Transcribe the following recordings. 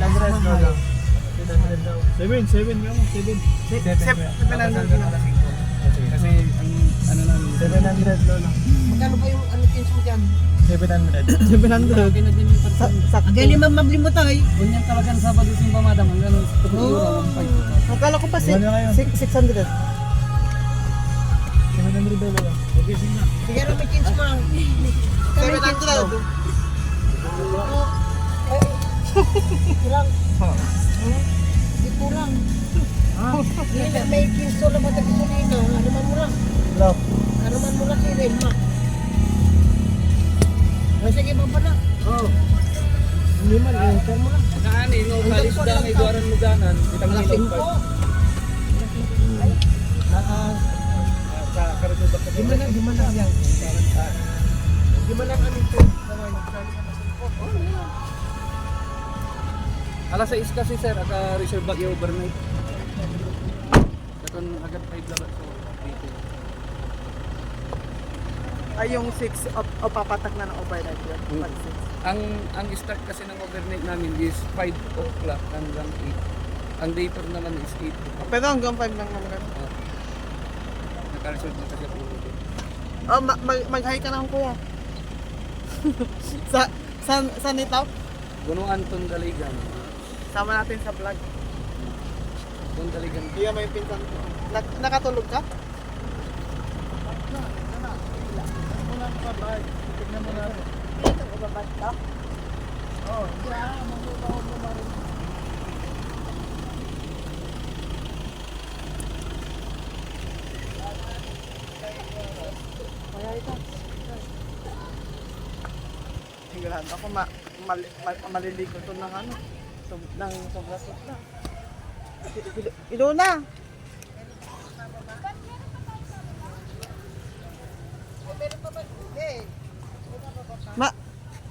800 Lola. 800 daw. 7 nga mo, 7. 700 Lola. Kasi ang ano namin 700 Lola. Magkano ba yung ano kinso dyan? 700. 700. Ang galing mamabli mo tayo. Ganyan talagang Sabado simba madam, ang gano'n, Oo. Akala ko pa Wala na ngayon. 600. 700 Lola. Nagising na. Sige na may kinso mo. 700. Kurang. Hindi kurang. Hindi na may kinso na matagasolina. Ano man mo lang. Lock. Ano man mo lang si Relma. Sige ba pala? Oo. Hindi man, share mo lang. Kaani, no, kalis da may duwaran muganan, itang Lasing nilang po. sa karutubak ka. Di man lang yan. Di man lang ano ito. Alas 6 kasi sir, aka reserve bag yung overnight. Katon agad 5 labat so dito. Ay yung 6 o papatak na ng overnight yun. Ang start kasi ng overnight namin is 5 o'clock hanggang 8. Ang day tour naman is 8 o'clock. Pero hanggang 5 lang naman. Naka-reserve na kasi ako dito. Oh, mag-hi ka na kuya. Saan ito? Gunuan Tondaligan. Sama natin sa vlog. Tondaligan. Iya may pinsan ko. Nakatulog ka? Muna ka ba? Tignan mo natin. Ito ko ba basta? Oo. Magbabaw mo ba rin? Kaya ito. Sigurado ako maliligo to ng ano. Ng sobra-sobra. Iluna!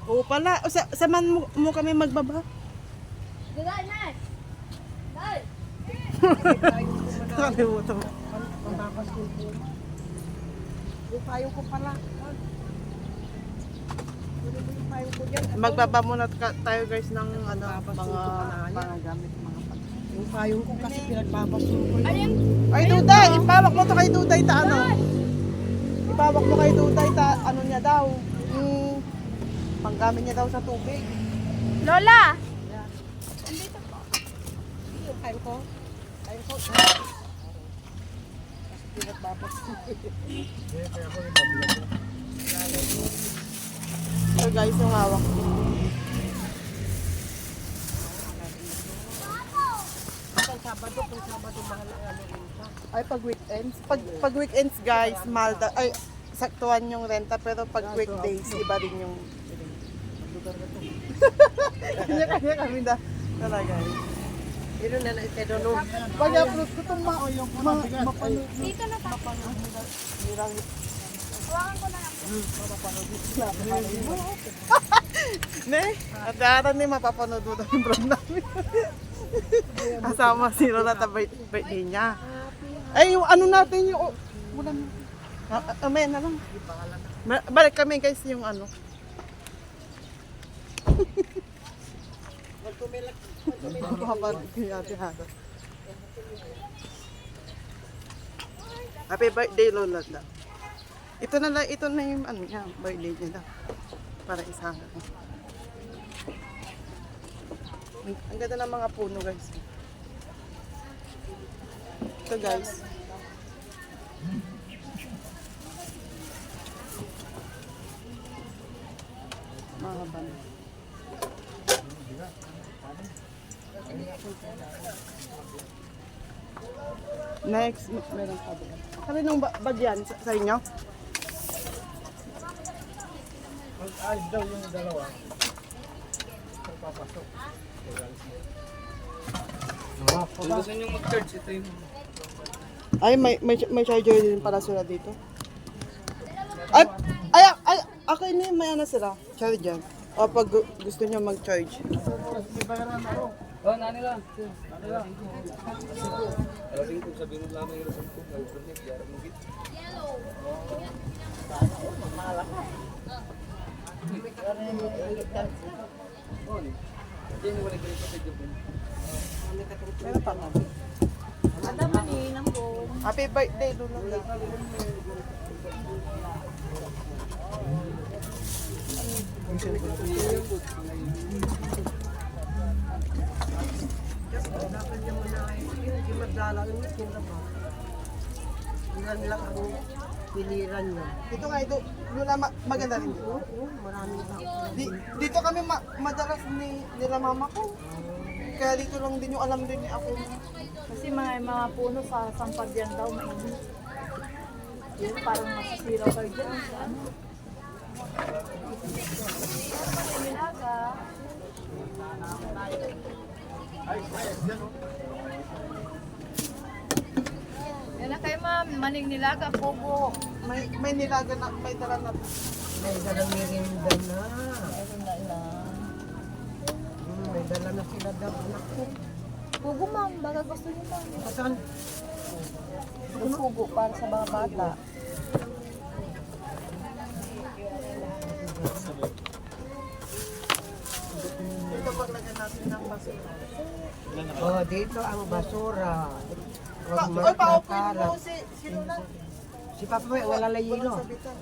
Oo pala. O, saman mo kami magbaba. Nakalimutan mo. Yung payong ko pala. Magbaba muna tayo guys ng ano, mga gamit, mga pag. Yung payong ko kasi pinagbabasto ko. Ay Duday, ipawak mo to kay Duday ta ano. Ipawak mo kay Duday ta ano niya daw. Panggamit niya daw sa tubig. Lola! Yung kain ko. Kain ko. Kasi pinagbabasto. Kaya ako yung mabilang. So guys, yung hawak ko. Kung Sabado mahal ang ano renta. Ay, pag weekends. Pag weekends guys, mahal ay, saktuhan yung renta, pero pag weekdays, iba rin yung kanya kami na talaga. Yun na ito no. Pag-upload ko itong mapanood. Dito na tayo. Hawakan ko na lang. Ne, at aran ni mapapanood mo yung vlog namin. Kasama si Lola ta birthday niya. Ay, yung ano natin yung amen na lang. Balik kami guys yung ano. Happy birthday Lola. Ito na lang, ito na yung ano niya, birthday niya daw. Para isahan. Ang ganda ng mga puno guys. Ito guys. Mahaba na. Next, meron pa doon. Sabi nung bag yan sa inyo? Ay, daw yung dalawa. Papasok. Kung gusto nyo mag-charge, ito yung Ay, may charger din pala sila dito. Ay, ako ini may ano sila, charger. O pag gusto niyo mag-charge. May bayaran ako. oh, nani lang. Alas 5, sabihin mo lamang yung alas 5. Overnight, yarang mo git. Yan, wala kayo sa Jubin. Meron pa ba? Happy birthday, Lola. Ilan lang ang piliran niya. Dito nga, ito, Lola, maganda rin. Oo, maraming tao. Dito kami madalas nila mama ko. Kaya dito lang din yung alam din ni ako. Kasi mga puno sa Sampagyan daw mainit. Yun, parang masisira kayo dyan sa ano. Nilaga. Yan na kayo ma'am, maning nilaga, pugo. May nilaga na, may dala na. May dalang merinda na. May dala na sila daw. Anak ko. Pugo ma'am, baka gusto niyo ma'am. Saan? Pugo para sa mga bata. Dito paglagyan natin ng basura. Oh, dito ang basura. Oy, pa-open mo si Lola. Si Papa May, wala lang yelo. Sabitan.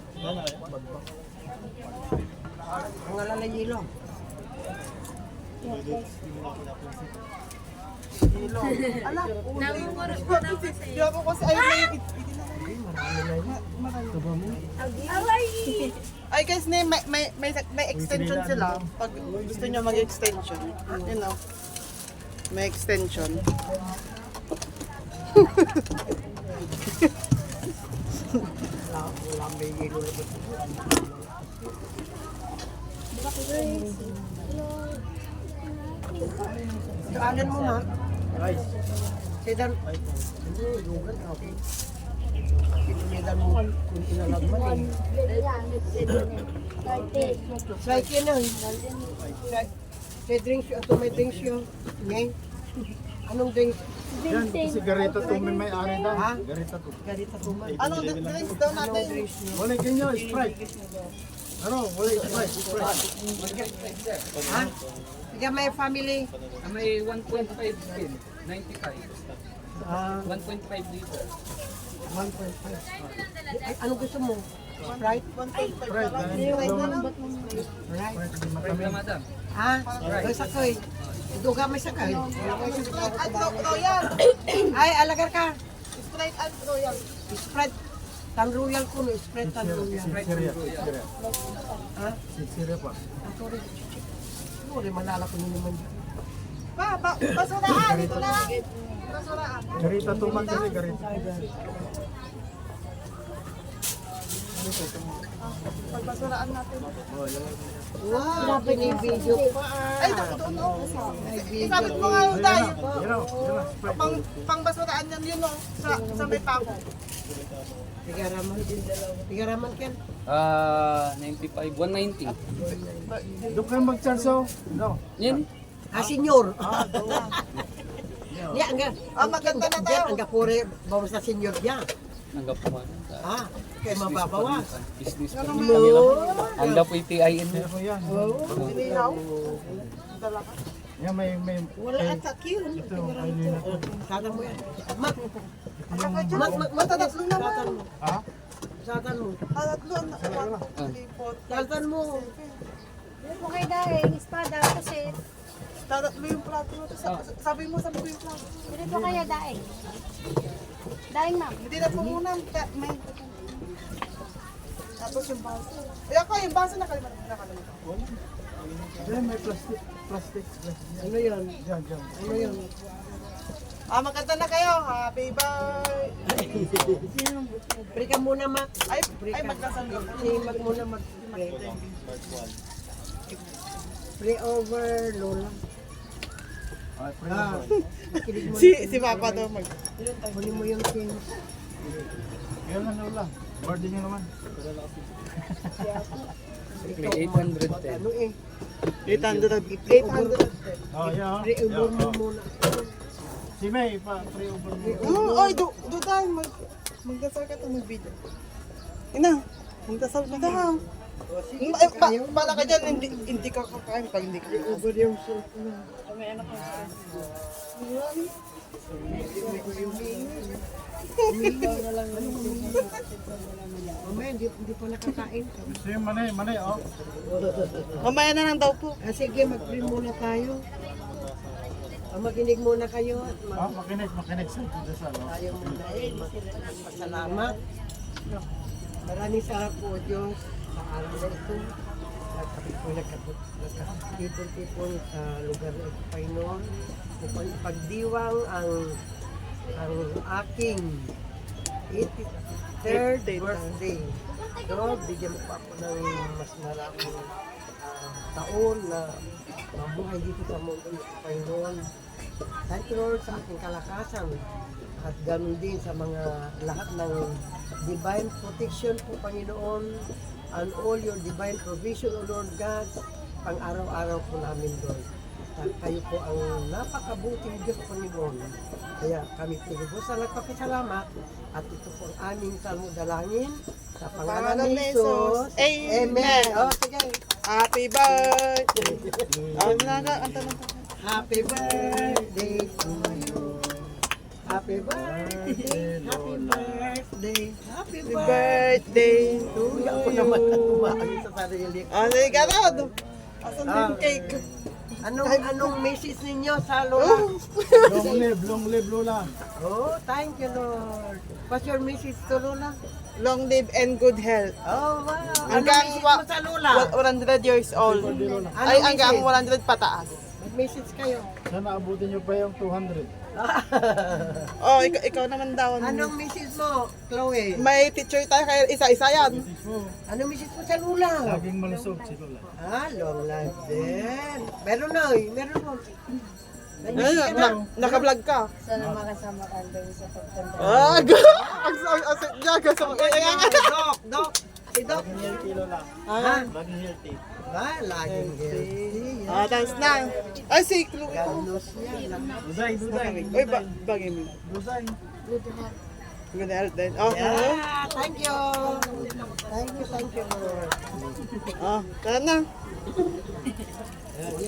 Ang wala lang yelo. Ala, di ako kasi ayaw na yung ay guys, may extension sila. Pag gusto nyo mag-extension, you know, may extension. Wala may yelo. Daanan mo, ma. Sedan. Lugan ako. Sedan mo kung inalagman eh. Psyche na. Say drinks yun. Ito may drinks yun. Ngay. Anong drinks? Yan, sigareta to may ari daw. Ha? Sigareta to. Garita tuman. Anong drinks daw Anong natin? drinks yun? Wala kanyo, Sprite. Ano, wala Sprite. Ha? Sige, may family. May 1.5 din, 95. Ah, 1.5 liter. 1.5. Ay, ano gusto mo? Sprite? 1.5 Sprite. Right. Right na madam. Ha? Ay, sakoy. Duga may sakay. Sprite and Royal. Ay, alagar ka. Sprite and Royal. Sprite. Tan Royal ko, no? Sprite Tan Royal. Siria. Ha? Siria pa. Ang sorry. Sorry, malala ko nyo naman. Basuraan, ito na. Basuraan. Garita to man kasi garita. Pagbasuraan natin. Wow, pinibidyo ko. Ay, doon o. May Isabit mo video. nga yung tayo. Yan o, Sprite. Pangbasuraan yan yun o. Sa may pako. Tigaraman. Tigaraman, Ken. 95, 190. Doon kayo mag-charge o. No. Yan. Ah, senyor. Niya, angga. Maganda na tayo. Angga pure, bawas na senyor niya. Hanggang pumanan. Ah, kay mababawas. Business pa rin kanila. Ang daw po yung TIN mo. Ano yan? Sinilaw. Dala ka. Yan may Wala atak yun. ito, ay nila ko. Satan mo yan. Mak, Matatatlo naman. satan mo. Ha? Satan mo. Tatlo na. 1, 2, 3, 4. Satan mo. Ano kayo dahil? Espada kasi. Tatlo yung plato mo. Sabi mo yung plato. Hindi po kaya dahil. Dahil ma'am. Hindi na po muna. May. Tapos yung baso. Eh ako, yung baso nakalimutan. Diyan may plastic. Ano yun? Diyan. Ano yun? Maganda na kayo. Happy birthday. Pre ka muna, Mak. Ay, magdasal ka. Mag muna mag-pre. Pre over, Lola. Ay, Ah, kilig mo Si Papa daw mag. Kunin mo yung things. Yan na Lola. Birthday niyo naman. May 810. Ano eh? 800. Oh, yeah. Pre over mo muna. Si May pa, free over mo. Oy, do tayo. Magdasal ka ito mag-video. Ina, magdasal ka daw. Bala ka dyan, hindi ka kakain pag hindi ka kakain. Over yung salt na. May anak ko. Mamaya, hindi pa nakakain. Gusto yung manay, oh. Mamaya na lang daw po. Ah, sige, mag-pray muna tayo. Makinig muna kayo at Makinig sa Diyos, no? tayo muna ay magpasalamat. Maraming salamat po Diyos sa araw na ito. At kami po nagkatipon-tipon sa lugar na ito, Panginoon. Upang ipagdiwang ang aking 83rd birthday. Lord, bigyan mo pa ako ng mas maraming taon na mabuhay dito sa mundo ng Panginoon. Thank you Lord sa aking kalakasan at ganun din sa mga lahat ng divine protection po Panginoon and all your divine provision O Lord God pang araw-araw po namin Lord. At kayo po ang napakabuting Diyos Panginoon. Kaya kami tinubusan nagpapasalamat at ito po ang aming salmo dalangin sa pangalan ni Jesus. Amen. Oh, sige. Happy birthday! Ang tanong ko. Happy birthday to you. Happy birthday, happy birthday, happy Happy birthday! to you. Ako naman katumaan sa sarili ko. Sige ka na. Asan na yung cake? Anong message ninyo sa Lola? Long live, Lola. Oh, thank you Lord. What's your message to Lola? Long live and good health. Oh, wow. Hanggang Anong message mo sa Lola? 100 years old. Ay, hanggang 100 pataas. Mag-message kayo. Sana abutin nyo pa yung 200. Oh, ikaw naman daw. Anong message mo, Chloe? May teacher tayo kaya isa-isa yan. Anong message mo sa Lola? Laging malusog si Lola. Long life din. Meron na meron mo. Naka-vlog ka. Sana makasama ka doon sa pagtanda. Doc. Si Doc. Healthy, Lola. Ha? Laging healthy. Laging healthy. Thanks na. Ay, si Chloe. Ganos yan. Duday. Uy, bagay mo. Duday. Good health din. Oh, Yeah, thank you. Thank you, Lord. oh, tara na.